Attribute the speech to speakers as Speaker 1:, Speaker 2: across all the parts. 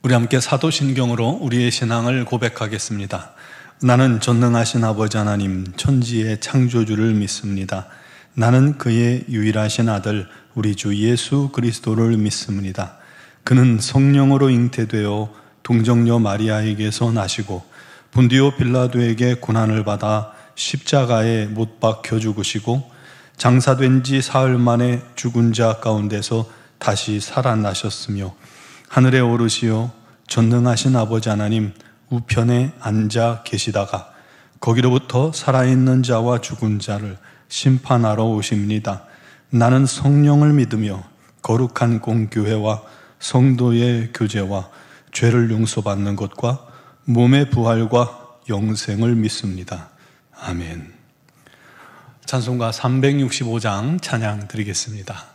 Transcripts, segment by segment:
Speaker 1: 우리 함께 사도신경으로 우리의 신앙을 고백하겠습니다. 나는 전능하신 아버지 하나님 천지의 창조주를 믿습니다. 나는 그의 유일하신 아들 우리 주 예수 그리스도를 믿습니다. 그는 성령으로 잉태되어 동정녀 마리아에게서 나시고 본디오 빌라도에게 고난을 받아 십자가에 못 박혀 죽으시고 장사된 지 사흘 만에 죽은 자 가운데서 다시 살아나셨으며 하늘에 오르시어 전능하신 아버지 하나님 우편에 앉아 계시다가 거기로부터 살아있는 자와 죽은 자를 심판하러 오십니다. 나는 성령을 믿으며 거룩한 공교회와 성도의 교제와 죄를 용서받는 것과 몸의 부활과 영생을 믿습니다. 아멘. 찬송가 365장 찬양 드리겠습니다.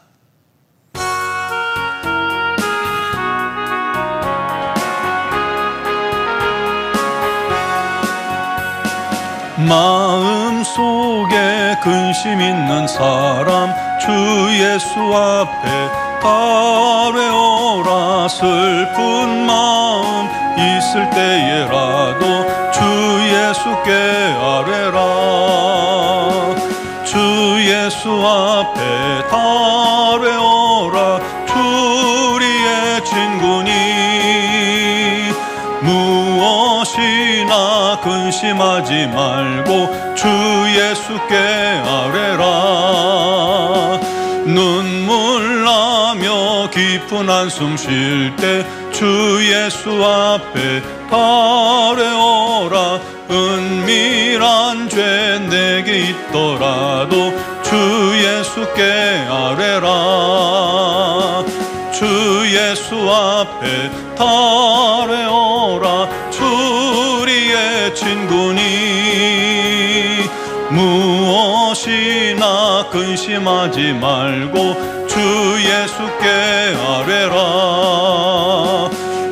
Speaker 1: 마음속에 근심 있는 사람 주 예수 앞에 아뢰오라. 슬픈 마음 있을 때에라도 주 예수께 아뢰라. 주 예수 앞에 아뢰오라. 주 우리의 친구니 무엇이나 근심하지 말고 주 예수께 아뢰라. 눈물 나며 깊은 한숨 쉴 때 주 예수 앞에 아뢰오라. 은밀한 죄 내게 있더라도 주 예수께 아뢰라. 주 예수 앞에 아뢰오라. 주 우리의 친구니 무엇이나 근심하지 말고 주 예수께 아뢰라.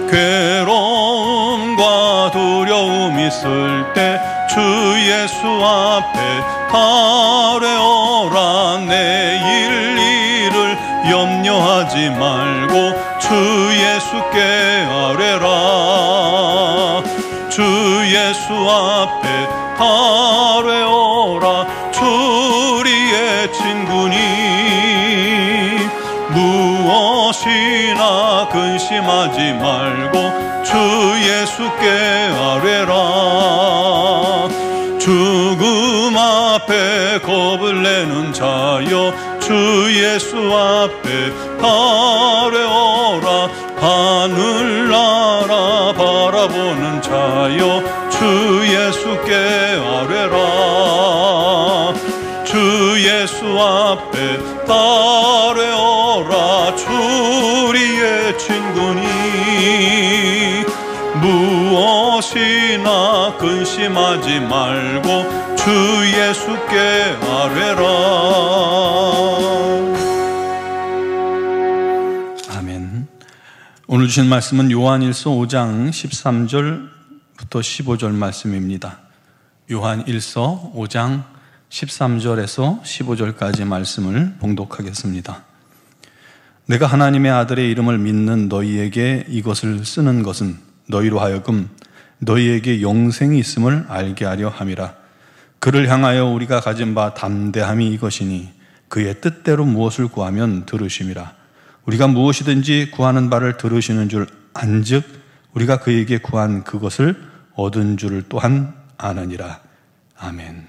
Speaker 1: 괴로움과 두려움 있을 때 주 예수 앞에 아뢰오라. 내일 일을 염려하지 말고 주 예수께 아뢰라. 주 예수 앞에 아뢰오라. 주 우리의 친구니 무엇이나 근심하지 말고 주 예수께 아뢰라. 죽음 앞에 겁을 내는 자여 주 예수 앞에 아뢰오라. 하늘나라 바라보는 자여 주 예수께 아뢰라. 주 예수 앞에 아뢰오라. 주 우리의 친구니 무엇이나 근심하지 말고 주 예수께 아뢰라. 아멘. 오늘 주신 말씀은 요한일서 5장 13절부터 15절 말씀입니다. 요한일서 5장 13절에서 15절까지 말씀을 봉독하겠습니다. 내가 하나님의 아들의 이름을 믿는 너희에게 이것을 쓰는 것은 너희로 하여금 너희에게 영생이 있음을 알게 하려 함이라. 그를 향하여 우리가 가진 바 담대함이 이것이니 그의 뜻대로 무엇을 구하면 들으심이라. 우리가 무엇이든지 구하는 바를 들으시는 줄 안즉 우리가 그에게 구한 그것을 얻은 줄을 또한 아느니라. 아멘.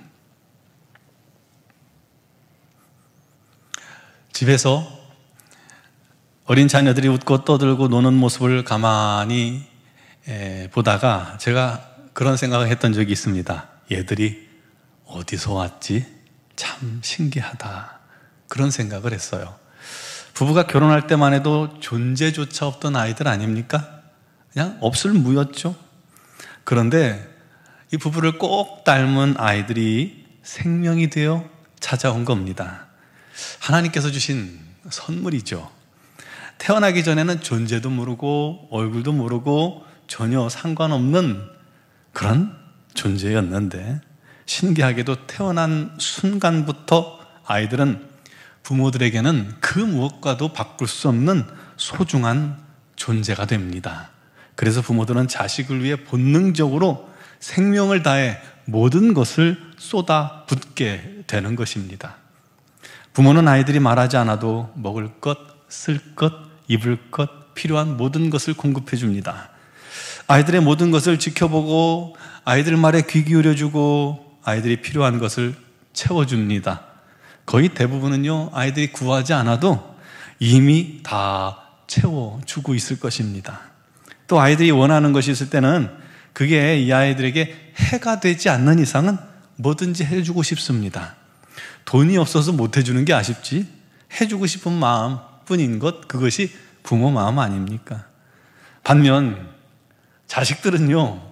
Speaker 1: 집에서 어린 자녀들이 웃고 떠들고 노는 모습을 가만히 보다가 제가 그런 생각을 했던 적이 있습니다. 얘들이 어디서 왔지? 참 신기하다. 그런 생각을 했어요. 부부가 결혼할 때만 해도 존재조차 없던 아이들 아닙니까? 그냥 없을 무였죠. 그런데 이 부부를 꼭 닮은 아이들이 생명이 되어 찾아온 겁니다. 하나님께서 주신 선물이죠. 태어나기 전에는 존재도 모르고 얼굴도 모르고 전혀 상관없는 그런 존재였는데 신기하게도 태어난 순간부터 아이들은 부모들에게는 그 무엇과도 바꿀 수 없는 소중한 존재가 됩니다. 그래서 부모들은 자식을 위해 본능적으로 생명을 다해 모든 것을 쏟아붓게 되는 것입니다. 부모는 아이들이 말하지 않아도 먹을 것, 쓸 것, 입을 것, 필요한 모든 것을 공급해 줍니다. 아이들의 모든 것을 지켜보고 아이들 말에 귀 기울여주고 아이들이 필요한 것을 채워줍니다. 거의 대부분은요, 아이들이 구하지 않아도 이미 다 채워주고 있을 것입니다. 또 아이들이 원하는 것이 있을 때는 그게 이 아이들에게 해가 되지 않는 이상은 뭐든지 해주고 싶습니다. 돈이 없어서 못 해주는 게 아쉽지 해주고 싶은 마음뿐인 것, 그것이 부모 마음 아닙니까? 반면 자식들은요,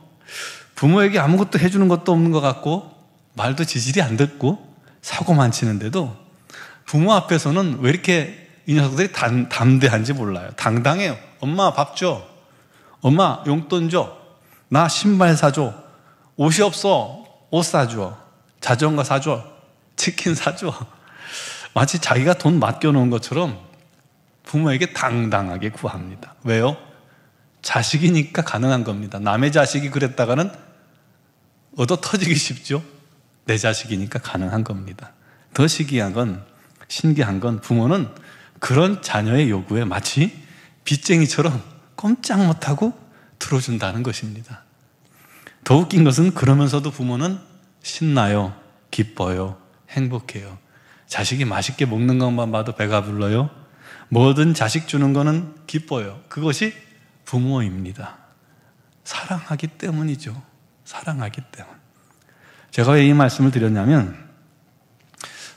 Speaker 1: 부모에게 아무것도 해주는 것도 없는 것 같고 말도 지질이 안 듣고 사고만 치는데도 부모 앞에서는 왜 이렇게 이 녀석들이 담대한지 몰라요. 당당해요. 엄마 밥 줘, 엄마 용돈 줘, 나 신발 사줘, 옷이 없어 옷 사줘, 자전거 사줘, 치킨 사줘. 마치 자기가 돈 맡겨놓은 것처럼 부모에게 당당하게 구합니다. 왜요? 자식이니까 가능한 겁니다. 남의 자식이 그랬다가는 얻어 터지기 쉽죠? 내 자식이니까 가능한 겁니다. 더 신기한 건 부모는 그런 자녀의 요구에 마치 빚쟁이처럼 꼼짝 못하고 들어준다는 것입니다. 더 웃긴 것은 그러면서도 부모는 신나요, 기뻐요, 행복해요. 자식이 맛있게 먹는 것만 봐도 배가 불러요. 뭐든 자식 주는 거는 기뻐요. 그것이 부모입니다. 사랑하기 때문이죠. 사랑하기 때문. 제가 왜 이 말씀을 드렸냐면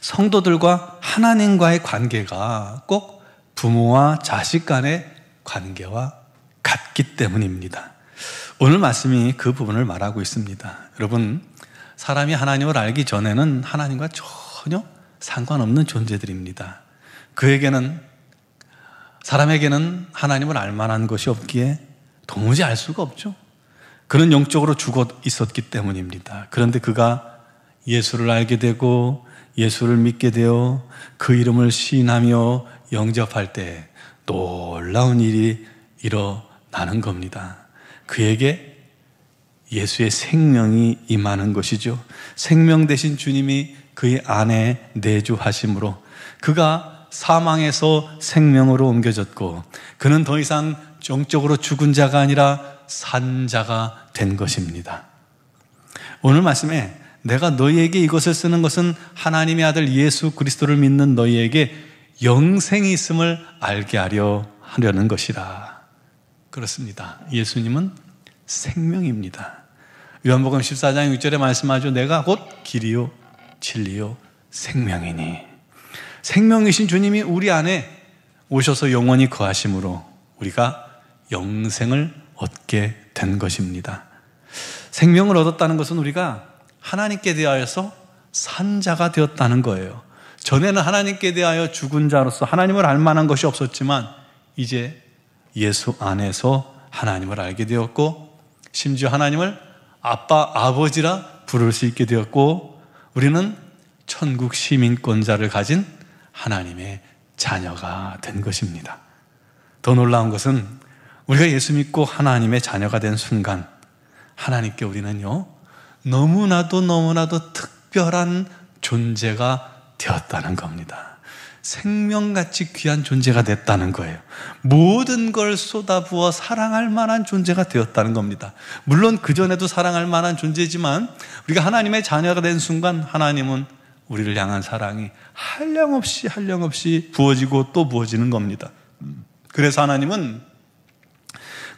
Speaker 1: 성도들과 하나님과의 관계가 꼭 부모와 자식 간의 관계와 같기 때문입니다. 오늘 말씀이 그 부분을 말하고 있습니다. 여러분, 사람이 하나님을 알기 전에는 하나님과 전혀 상관없는 존재들입니다. 사람에게는 하나님을 알 만한 것이 없기에 도무지 알 수가 없죠. 그는 영적으로 죽어 있었기 때문입니다. 그런데 그가 예수를 알게 되고 예수를 믿게 되어 그 이름을 시인하며 영접할 때 놀라운 일이 일어나는 겁니다. 그에게 예수의 생명이 임하는 것이죠. 생명 되신 주님이 그의 안에 내주하심으로 그가 사망에서 생명으로 옮겨졌고 그는 더 이상 영적으로 죽은 자가 아니라 산 자가 된 것입니다. 오늘 말씀에 내가 너희에게 이것을 쓰는 것은 하나님의 아들 예수 그리스도를 믿는 너희에게 영생이 있음을 알게 하려는 것이라. 그렇습니다. 예수님은 생명입니다. 요한복음 14장 6절에 말씀하죠. 내가 곧 길이요 진리요 생명이니. 생명이신 주님이 우리 안에 오셔서 영원히 거하심으로 우리가 영생을 얻게 된 것입니다. 생명을 얻었다는 것은 우리가 하나님께 대하여서 산 자가 되었다는 거예요. 전에는 하나님께 대하여 죽은 자로서 하나님을 알 만한 것이 없었지만 이제 예수 안에서 하나님을 알게 되었고 심지어 하나님을 아빠, 아버지라 부를 수 있게 되었고 우리는 천국 시민권자를 가진 하나님의 자녀가 된 것입니다. 더 놀라운 것은 우리가 예수 믿고 하나님의 자녀가 된 순간 하나님께 우리는요 너무나도 특별한 존재가 되었다는 겁니다. 생명같이 귀한 존재가 됐다는 거예요. 모든 걸 쏟아부어 사랑할 만한 존재가 되었다는 겁니다. 물론 그전에도 사랑할 만한 존재지만 우리가 하나님의 자녀가 된 순간 하나님은 우리를 향한 사랑이 한량없이 부어지고 또 부어지는 겁니다. 그래서 하나님은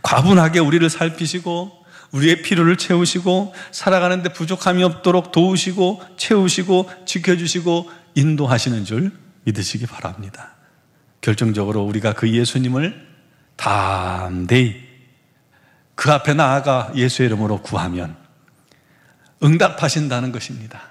Speaker 1: 과분하게 우리를 살피시고 우리의 필요를 채우시고 살아가는데 부족함이 없도록 도우시고 채우시고 지켜주시고 인도하시는 줄 믿으시기 바랍니다. 결정적으로 우리가 그 예수님을 담대히 그 앞에 나아가 예수의 이름으로 구하면 응답하신다는 것입니다.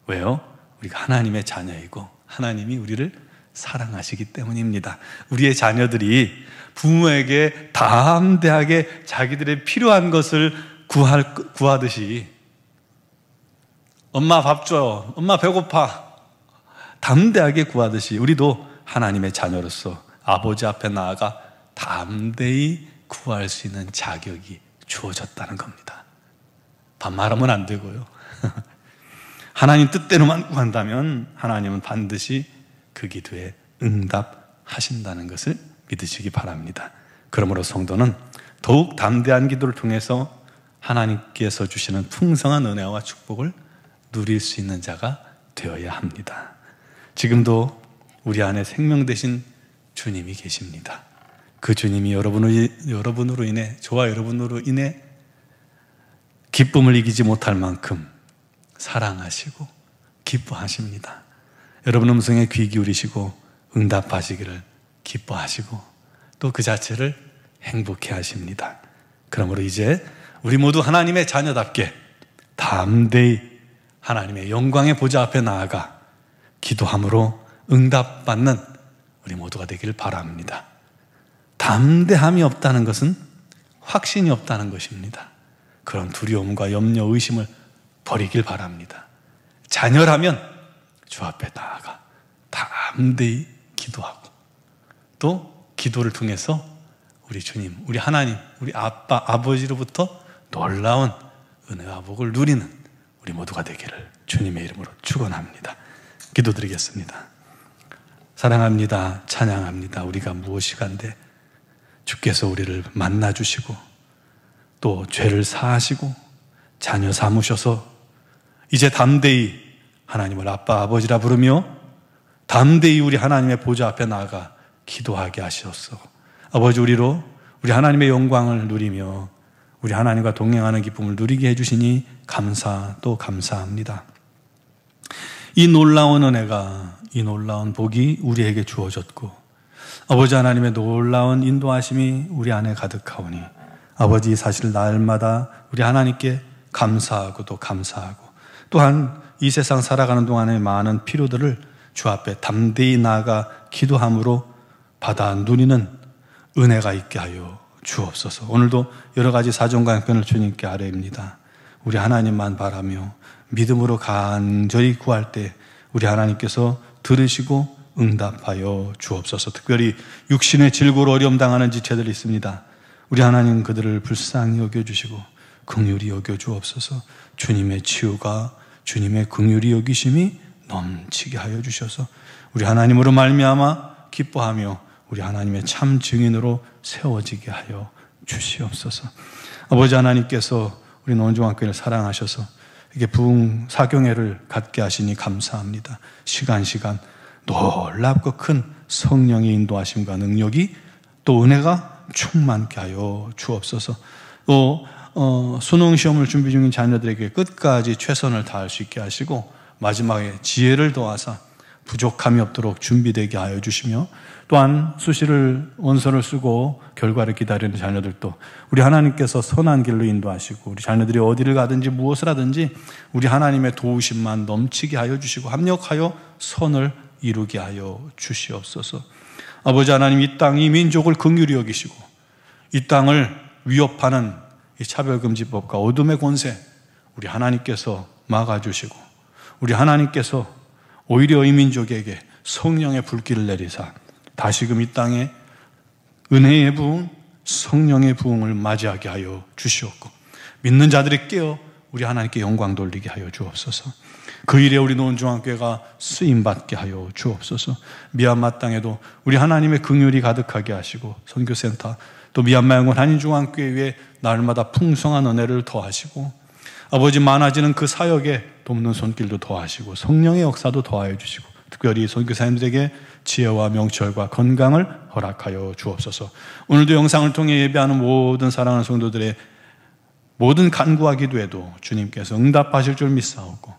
Speaker 1: 왜요? 우리가 하나님의 자녀이고 하나님이 우리를 사랑하시기 때문입니다. 우리의 자녀들이 부모에게 담대하게 자기들의 필요한 것을 구하듯이 엄마 밥 줘요, 엄마 배고파 담대하게 구하듯이 우리도 하나님의 자녀로서 아버지 앞에 나아가 담대히 구할 수 있는 자격이 주어졌다는 겁니다. 반말하면 안 되고요. 하나님 뜻대로만 구한다면 하나님은 반드시 그 기도에 응답하신다는 것을 믿으시기 바랍니다. 그러므로 성도는 더욱 담대한 기도를 통해서 하나님께서 주시는 풍성한 은혜와 축복을 누릴 수 있는 자가 되어야 합니다. 지금도 우리 안에 생명 되신 주님이 계십니다. 그 주님이 여러분으로 인해, 저와 여러분으로 인해 기쁨을 이기지 못할 만큼 사랑하시고 기뻐하십니다. 여러분 음성에 귀 기울이시고 응답하시기를 기뻐하시고 또 그 자체를 행복해 하십니다. 그러므로 이제 우리 모두 하나님의 자녀답게 담대히 하나님의 영광의 보좌 앞에 나아가 기도함으로 응답받는 우리 모두가 되길 바랍니다. 담대함이 없다는 것은 확신이 없다는 것입니다. 그런 두려움과 염려, 의심을 버리길 바랍니다. 자녀라면 주 앞에 나아가 담대히 기도하고 또 기도를 통해서 우리 주님, 우리 하나님, 우리 아빠, 아버지로부터 놀라운 은혜와 복을 누리는 우리 모두가 되기를 주님의 이름으로 축원합니다. 기도드리겠습니다. 사랑합니다. 찬양합니다. 우리가 무엇이 간데 주께서 우리를 만나주시고 또 죄를 사하시고 자녀 삼으셔서 이제 담대히 하나님을 아빠, 아버지라 부르며 담대히 우리 하나님의 보좌 앞에 나아가 기도하게 하시옵소서. 아버지, 우리 하나님의 영광을 누리며 우리 하나님과 동행하는 기쁨을 누리게 해주시니 또 감사합니다. 이 놀라운 은혜가, 이 놀라운 복이 우리에게 주어졌고 아버지 하나님의 놀라운 인도하심이 우리 안에 가득하오니 아버지, 사실 날마다 우리 하나님께 감사하고 또 감사하고 또한 이 세상 살아가는 동안의 많은 필요들을 주 앞에 담대히 나아가 기도함으로 받아 누리는 은혜가 있게 하여 주옵소서. 오늘도 여러 가지 사정과 형편을 주님께 아뢰입니다. 우리 하나님만 바라며 믿음으로 간절히 구할 때 우리 하나님께서 들으시고 응답하여 주옵소서. 특별히 육신의 질고로 어려움 당하는 지체들이 있습니다. 우리 하나님 그들을 불쌍히 여겨주시고 긍휼히 여겨주옵소서. 주님의 치유가, 주님의 긍휼히 여기심이 넘치게 하여 주셔서 우리 하나님으로 말미암아 기뻐하며 우리 하나님의 참 증인으로 세워지게 하여 주시옵소서. 아버지 하나님께서 우리 노원중앙교회를 사랑하셔서 이게 부흥 사경회를 갖게 하시니 감사합니다. 시간 놀랍고 큰 성령의 인도하심과 능력이 또 은혜가 충만케 하여 주옵소서. 또 수능시험을 준비 중인 자녀들에게 끝까지 최선을 다할 수 있게 하시고 마지막에 지혜를 더하사 부족함이 없도록 준비되게 하여 주시며 또한 수시를 원서를 쓰고 결과를 기다리는 자녀들도 우리 하나님께서 선한 길로 인도하시고 우리 자녀들이 어디를 가든지 무엇을 하든지 우리 하나님의 도우심만 넘치게 하여 주시고 합력하여 선을 이루게 하여 주시옵소서. 아버지 하나님, 이 땅, 이 민족을 긍휼히 여기시고 이 땅을 위협하는 이 차별금지법과 어둠의 권세 우리 하나님께서 막아주시고 우리 하나님께서 오히려 이 민족에게 성령의 불길을 내리사 다시금 이 땅에 은혜의 부흥, 성령의 부흥을 맞이하게 하여 주시옵고 믿는 자들이 깨어 우리 하나님께 영광 돌리게 하여 주옵소서. 그 일에 우리 노원중앙교회가 쓰임받게 하여 주옵소서. 미얀마 땅에도 우리 하나님의 긍휼이 가득하게 하시고 선교센터 또 미얀마 영원 한인중앙교회 위에 날마다 풍성한 은혜를 더하시고 아버지, 많아지는 그 사역에 돕는 손길도 더하시고 성령의 역사도 더하여 주시고 특별히 선교사님들에게 지혜와 명철과 건강을 허락하여 주옵소서. 오늘도 영상을 통해 예배하는 모든 사랑하는 성도들의 모든 간구와 기도에도 주님께서 응답하실 줄 믿사오고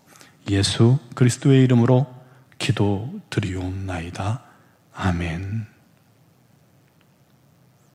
Speaker 1: 예수 그리스도의 이름으로 기도드리옵나이다. 아멘.